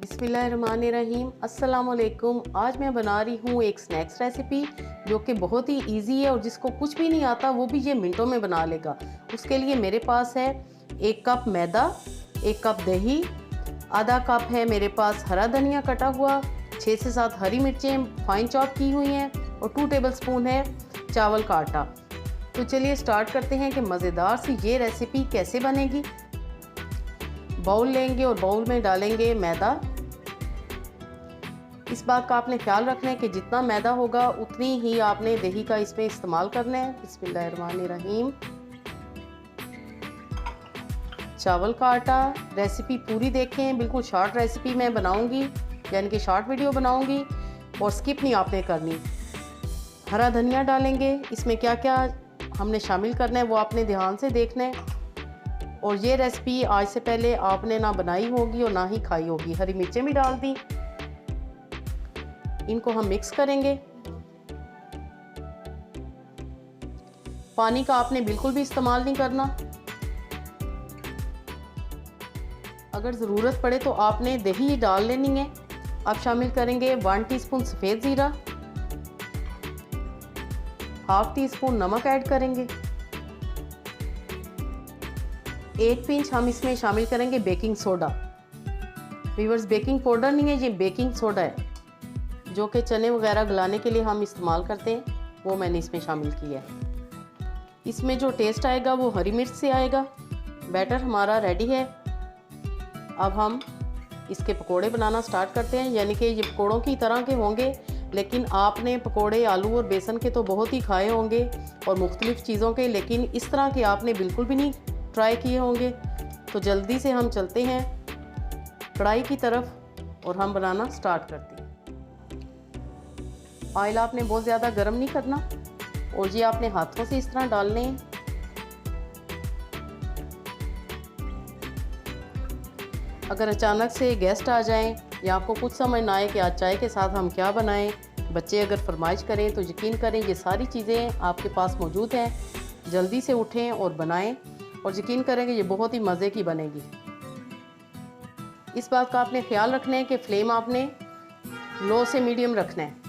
बिस्मिल्लाहिर्रहमानिर्रहीम। अस्सलाम वालेकुम। आज मैं बना रही हूँ एक स्नैक्स रेसिपी जो कि बहुत ही इजी है और जिसको कुछ भी नहीं आता वो भी ये मिनटों में बना लेगा। उसके लिए मेरे पास है 1 कप मैदा, 1 कप दही, आधा कप है मेरे पास हरा धनिया कटा हुआ, 6 से 7 हरी मिर्चें फाइन चॉप की हुई हैं और 2 टेबलस्पून है चावल का आटा। तो चलिए स्टार्ट करते हैं कि मज़ेदार सी ये रेसिपी कैसे बनेगी। बाउल लेंगे और बाउल में डालेंगे मैदा। इस बात का आपने ख्याल रखना है कि जितना मैदा होगा उतनी ही आपने दही का इसमें इस्तेमाल करना है। बिस्मिल्लाहिर्रहमानिर्रहीम। चावल का आटा, रेसिपी पूरी देखें, बिल्कुल शॉर्ट रेसिपी मैं बनाऊंगी, यानी कि शॉर्ट वीडियो बनाऊंगी और स्किप नहीं आपने करनी। हरा धनिया डालेंगे। इसमें क्या क्या हमने शामिल करना है वो आपने ध्यान से देखना है। और ये रेसिपी आज से पहले आपने ना बनाई होगी और ना ही खाई होगी। हरी मिर्चें भी डाल दी। इनको हम मिक्स करेंगे। पानी का आपने बिल्कुल भी इस्तेमाल नहीं करना। अगर ज़रूरत पड़े तो आपने दही डाल लेनी है। अब शामिल करेंगे 1 टीस्पून सफ़ेद ज़ीरा, ½ टीस्पून नमक ऐड करेंगे। 1 पिंच हम इसमें शामिल करेंगे baking soda. Viewers, baking powder नहीं है, ये बेकिंग सोडा है जो कि चने वगैरह गलाने के लिए हम इस्तेमाल करते हैं, वो मैंने इसमें शामिल किया है। इसमें जो टेस्ट आएगा वो हरी मिर्च से आएगा। बैटर हमारा रेडी है। अब हम इसके पकोड़े बनाना स्टार्ट करते हैं, यानी कि ये पकोड़ों की तरह के होंगे, लेकिन आपने पकोड़े आलू और बेसन के तो बहुत ही खाए होंगे और मुख्तलिफ़ चीज़ों के, लेकिन इस तरह के आपने बिल्कुल भी नहीं ट्राई किए होंगे। तो जल्दी से हम चलते हैं कढ़ाई की तरफ और हम बनाना स्टार्ट करते हैं। ऑयल आपने बहुत ज़्यादा गर्म नहीं करना और ये आपने हाथों से इस तरह डालने हैं। अगर अचानक से गेस्ट आ जाएं या आपको कुछ समझ ना आए कि आज चाय के साथ हम क्या बनाएं, बच्चे अगर फरमाइश करें तो यकीन करें ये सारी चीज़ें आपके पास मौजूद हैं। जल्दी से उठें और बनाएं और यकीन करें कि ये बहुत ही मज़े की बनेगी। इस बात का आपने ख्याल रखना है कि फ्लेम आपने लो से मीडियम रखना है।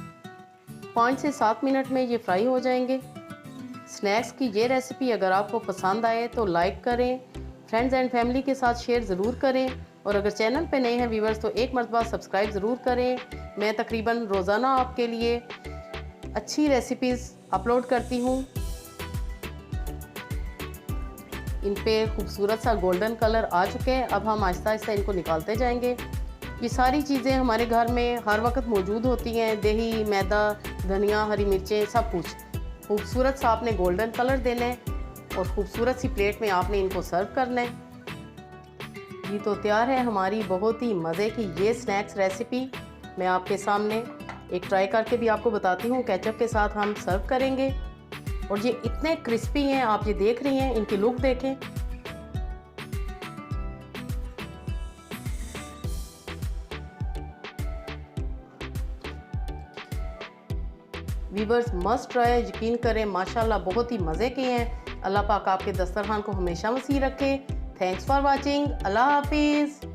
5 से 7 मिनट में ये फ्राई हो जाएंगे। स्नैक्स की ये रेसिपी अगर आपको पसंद आए तो लाइक करें, फ्रेंड्स एंड फैमिली के साथ शेयर ज़रूर करें और अगर चैनल पे नए हैं व्यूवर्स तो एक मरतबा सब्सक्राइब ज़रूर करें। मैं तकरीबन रोज़ाना आपके लिए अच्छी रेसिपीज़ अपलोड करती हूँ। इन पे खूबसूरत सा गोल्डन कलर आ चुके हैं। अब हम आहिस्ता आहिस्ता इनको निकालते जाएंगे। ये सारी चीज़ें हमारे घर में हर वक्त मौजूद होती हैं, दही, मैदा, धनिया, हरी मिर्चें, सब कुछ। खूबसूरत सा आपने गोल्डन कलर देना है और खूबसूरत सी प्लेट में आपने इनको सर्व करना है। ये तो तैयार है हमारी बहुत ही मज़े की ये स्नैक्स रेसिपी। मैं आपके सामने एक ट्राई करके भी आपको बताती हूँ। केचप के साथ हम सर्व करेंगे और ये इतने क्रिस्पी हैं, आप ये देख रही हैं, इनकी लुक देखें। वीवर्स मस्ट ट्राई, यकीन करें माशाल्लाह बहुत ही मज़े के हैं। अल्लाह पाक आपके दस्तरखान को हमेशा वसी रखे। Thanks for watching. अल्लाह हाफिज़।